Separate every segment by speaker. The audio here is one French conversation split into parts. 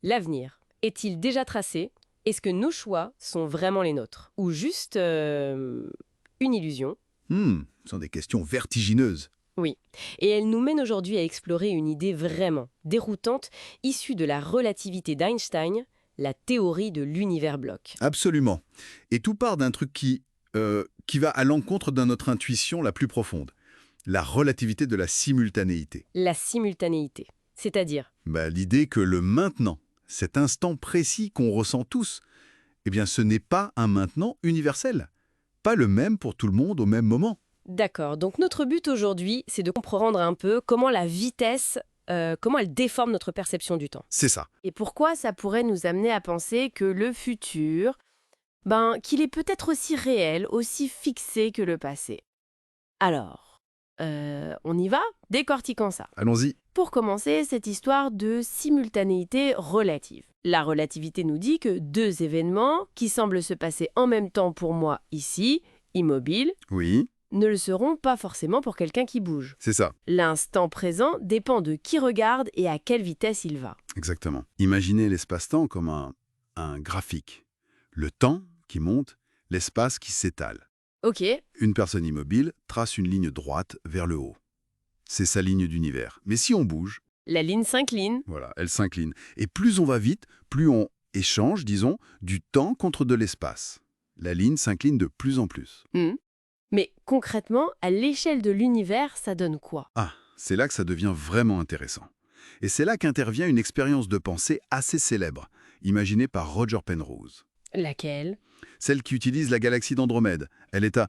Speaker 1: L'avenir est-il déjà tracé? Est-ce que nos choix sont vraiment les nôtres? Ou juste une illusion?
Speaker 2: Ce sont des questions vertigineuses.
Speaker 1: Oui. Et elle nous mène aujourd'hui à explorer une idée vraiment déroutante issue de la relativité d'Einstein, la théorie de l'univers bloc.
Speaker 2: Absolument. Et tout part d'un truc qui va à l'encontre de notre intuition la plus profonde. La relativité de la simultanéité.
Speaker 1: La simultanéité. C'est-à-dire,
Speaker 2: L'idée que le maintenant, cet instant précis qu'on ressent tous, eh bien ce n'est pas un maintenant universel. Pas le même pour tout le monde au même moment.
Speaker 1: d'accord, donc notre but aujourd'hui, c'est de comprendre un peu comment la vitesse, comment elle déforme notre perception du temps.
Speaker 2: C'est ça.
Speaker 1: Et pourquoi ça pourrait nous amener à penser que le futur, qu'il est peut-être aussi réel, aussi fixé que le passé. Alors, on y va? Décortiquons ça.
Speaker 2: Allons-y.
Speaker 1: Pour commencer, cette histoire de simultanéité relative. La relativité nous dit que deux événements qui semblent se passer en même temps pour moi ici, immobile,
Speaker 2: Oui,
Speaker 1: ne le seront pas forcément pour quelqu'un qui bouge.
Speaker 2: c'est ça.
Speaker 1: L'instant présent dépend de qui regarde et à quelle vitesse il va.
Speaker 2: Exactement. Imaginez l'espace-temps comme un graphique. Le temps qui monte, l'espace qui s'étale.
Speaker 1: Ok,
Speaker 2: Une personne immobile trace une ligne droite vers le haut. C'est sa ligne d'univers. Mais si on bouge,
Speaker 1: la ligne s'incline.
Speaker 2: voilà, elle s'incline. Et plus on va vite, plus on échange, disons, du temps contre de l'espace. La ligne s'incline de plus en plus.
Speaker 1: Hmm. Mais concrètement, à l'échelle de l'univers, ça donne quoi?
Speaker 2: Ah, c'est là que ça devient vraiment intéressant. Et c'est là qu'intervient une expérience de pensée assez célèbre, imaginée par Roger Penrose.
Speaker 1: Laquelle?
Speaker 2: Celle qui utilise la galaxie d'Andromède. Elle est à,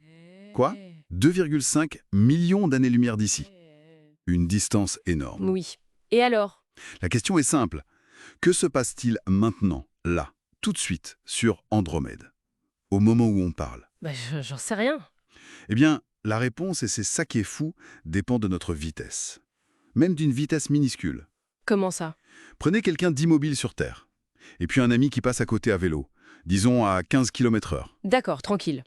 Speaker 2: quoi 2,5 millions d'années-lumière d'ici. Une distance énorme.
Speaker 1: Oui. Et alors?
Speaker 2: La question est simple. Que se passe-t-il maintenant, là, tout de suite, sur Andromède, au moment où on parle?
Speaker 1: J'en sais rien.
Speaker 2: Eh bien, la réponse, et c'est ça qui est fou, dépend de notre vitesse. Même d'une vitesse minuscule.
Speaker 1: Comment ça?
Speaker 2: Prenez quelqu'un d'immobile sur Terre, et puis un ami qui passe à côté à vélo, disons à 15 km/h.
Speaker 1: D'accord, tranquille.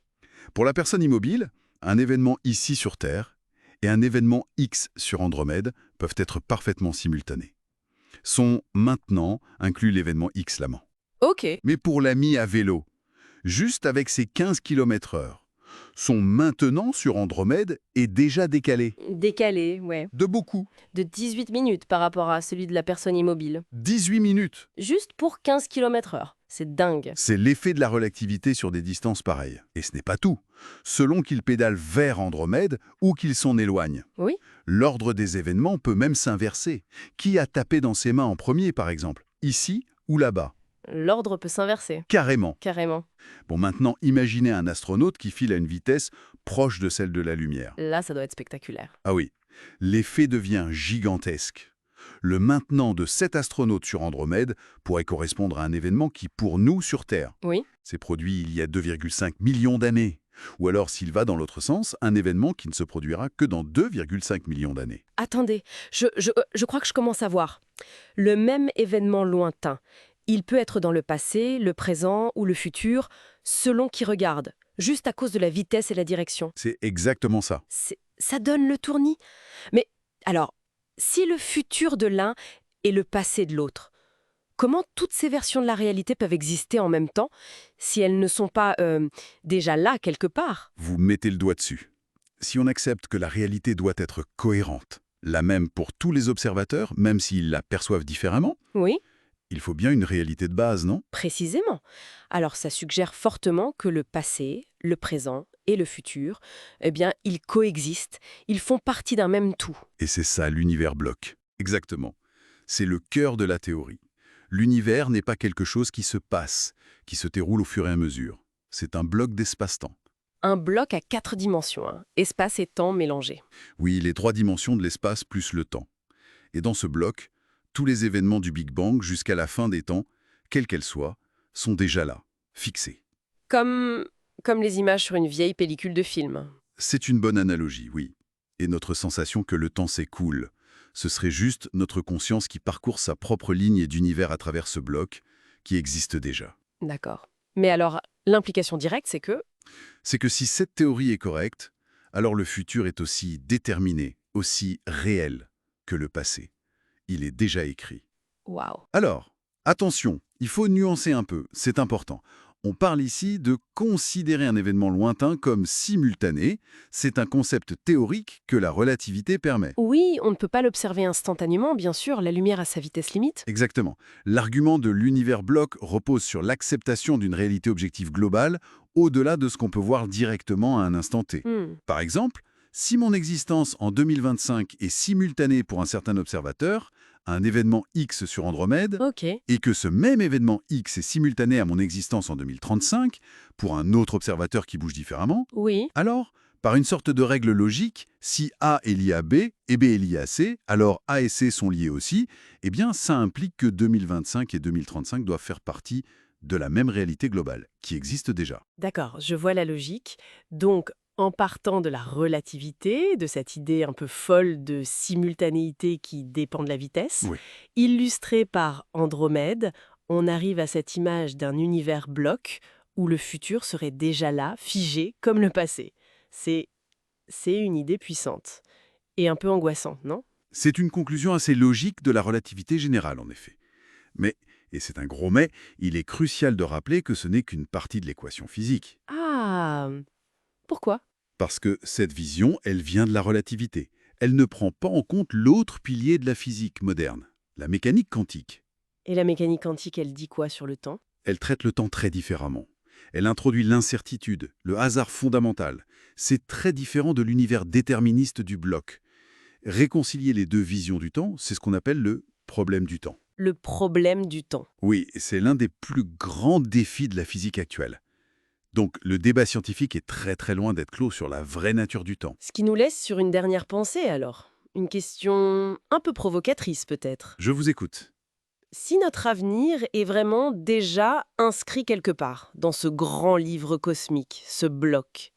Speaker 2: Pour la personne immobile, un événement ici sur Terre et un événement X sur Andromède peuvent être parfaitement simultanés. Son maintenant inclut l'événement X l'amant.
Speaker 1: Ok.
Speaker 2: Mais pour l'ami à vélo, juste avec ses 15 km/h, son maintenant sur Andromède est déjà décalé.
Speaker 1: Décalé, ouais.
Speaker 2: De beaucoup.
Speaker 1: De 18 minutes par rapport à celui de la personne immobile.
Speaker 2: 18 minutes.
Speaker 1: Juste pour 15 km/h. C'est dingue.
Speaker 2: C'est l'effet de la relativité sur des distances pareilles. Et ce n'est pas tout. Selon qu'il pédale vers Andromède ou qu'il s'en éloigne,
Speaker 1: Oui.
Speaker 2: l'ordre des événements peut même s'inverser. Qui a tapé dans ses mains en premier, par exemple? Ici ou là-bas?
Speaker 1: L'ordre peut s'inverser.
Speaker 2: Carrément.
Speaker 1: Carrément.
Speaker 2: Bon, maintenant, imaginez un astronaute qui file à une vitesse proche de celle de la lumière.
Speaker 1: Là, ça doit être spectaculaire.
Speaker 2: Ah oui, l'effet devient gigantesque. Le maintenant de cet astronaute sur Andromède pourrait correspondre à un événement qui, pour nous, sur Terre,
Speaker 1: Oui.
Speaker 2: s'est produit il y a 2,5 millions d'années. Ou alors, s'il va dans l'autre sens, un événement qui ne se produira que dans 2,5 millions d'années.
Speaker 1: Attendez, je crois que je commence à voir. Le même événement lointain, il peut être dans le passé, le présent ou le futur, selon qui regarde, juste à cause de la vitesse et la direction.
Speaker 2: C'est exactement ça.
Speaker 1: Ça donne le tournis. Mais alors, si le futur de l'un est le passé de l'autre, comment toutes ces versions de la réalité peuvent exister en même temps si elles ne sont pas déjà là quelque part?
Speaker 2: Vous mettez le doigt dessus. Si on accepte que la réalité doit être cohérente, la même pour tous les observateurs, même s'ils la perçoivent différemment,
Speaker 1: Oui,
Speaker 2: il faut bien une réalité de base, non?
Speaker 1: précisément. Alors ça suggère fortement que le passé, le présent et le futur, ils coexistent, ils font partie d'un même tout.
Speaker 2: Et c'est ça l'univers bloc. Exactement. C'est le cœur de la théorie. L'univers n'est pas quelque chose qui se passe, qui se déroule au fur et à mesure. C'est un bloc d'espace-temps.
Speaker 1: Un bloc à 4 dimensions, hein, espace et temps mélangés.
Speaker 2: Oui, les 3 dimensions de l'espace plus le temps. Et dans ce bloc, tous les événements du Big Bang jusqu'à la fin des temps, quelles qu'elles soient, sont déjà là, fixés.
Speaker 1: Comme, comme les images sur une vieille pellicule de film.
Speaker 2: C'est une bonne analogie, oui. Et notre sensation que le temps s'écoule, ce serait juste notre conscience qui parcourt sa propre ligne d'univers à travers ce bloc qui existe déjà.
Speaker 1: D'accord. Mais alors, l'implication directe,
Speaker 2: C'est que si cette théorie est correcte, alors le futur est aussi déterminé, aussi réel que le passé. Il est déjà écrit.
Speaker 1: waouh.
Speaker 2: Alors, Attention, il faut nuancer un peu, c'est important. On parle ici de considérer un événement lointain comme simultané. C'est un concept théorique que la relativité permet.
Speaker 1: Oui, on ne peut pas l'observer instantanément, bien sûr, la lumière a sa vitesse limite.
Speaker 2: Exactement. L'argument de l'univers bloc repose sur l'acceptation d'une réalité objective globale au-delà de ce qu'on peut voir directement à un instant T.
Speaker 1: Hmm,
Speaker 2: Par exemple, si mon existence en 2025 est simultanée pour un certain observateur, un événement X sur Andromède,
Speaker 1: ok,
Speaker 2: et que ce même événement X est simultané à mon existence en 2035, pour un autre observateur qui bouge différemment,
Speaker 1: oui.
Speaker 2: alors, par une sorte de règle logique, si A est lié à B et B est lié à C, alors A et C sont liés aussi, eh bien ça implique que 2025 et 2035 doivent faire partie de la même réalité globale, qui existe déjà.
Speaker 1: D'accord, je vois la logique. Donc, en partant de la relativité, de cette idée un peu folle de simultanéité qui dépend de la vitesse,
Speaker 2: Oui.
Speaker 1: illustrée par Andromède, on arrive à cette image d'un univers bloc où le futur serait déjà là, figé comme le passé. C'est c'est une idée puissante et un peu angoissante, non?
Speaker 2: C'est une conclusion assez logique de la relativité générale, en effet. Mais, et c'est un gros mais, il est crucial de rappeler que ce n'est qu'une partie de l'équation physique.
Speaker 1: Ah, pourquoi?
Speaker 2: Parce que cette vision, elle vient de la relativité. Elle ne prend pas en compte l'autre pilier de la physique moderne, la mécanique quantique.
Speaker 1: Et la mécanique quantique, elle dit quoi sur le temps?
Speaker 2: Elle traite le temps très différemment. Elle introduit l'incertitude, le hasard fondamental. C'est très différent de l'univers déterministe du bloc. Réconcilier les deux visions du temps, c'est ce qu'on appelle le problème du temps.
Speaker 1: Le problème du temps.
Speaker 2: Oui, c'est l'un des plus grands défis de la physique actuelle. Donc le débat scientifique est très très loin d'être clos sur la vraie nature du temps.
Speaker 1: Ce qui nous laisse sur une dernière pensée alors. Une question un peu provocatrice peut-être.
Speaker 2: Je vous écoute.
Speaker 1: Si notre avenir est vraiment déjà inscrit quelque part, dans ce grand livre cosmique, ce bloc,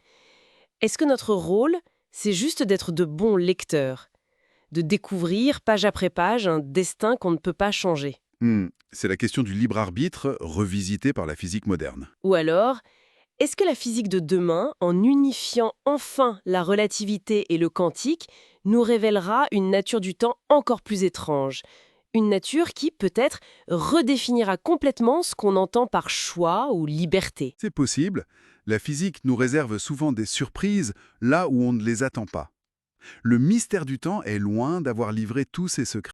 Speaker 1: est-ce que notre rôle, c'est juste d'être de bons lecteurs, de découvrir page après page un destin qu'on ne peut pas changer?
Speaker 2: C'est la question du libre arbitre revisité par la physique moderne.
Speaker 1: Ou alors, est-ce que la physique de demain, en unifiant enfin la relativité et le quantique, nous révélera une nature du temps encore plus étrange? Une nature qui, peut-être, redéfinira complètement ce qu'on entend par choix ou liberté.
Speaker 2: C'est possible. La physique nous réserve souvent des surprises là où on ne les attend pas. Le mystère du temps est loin d'avoir livré tous ses secrets.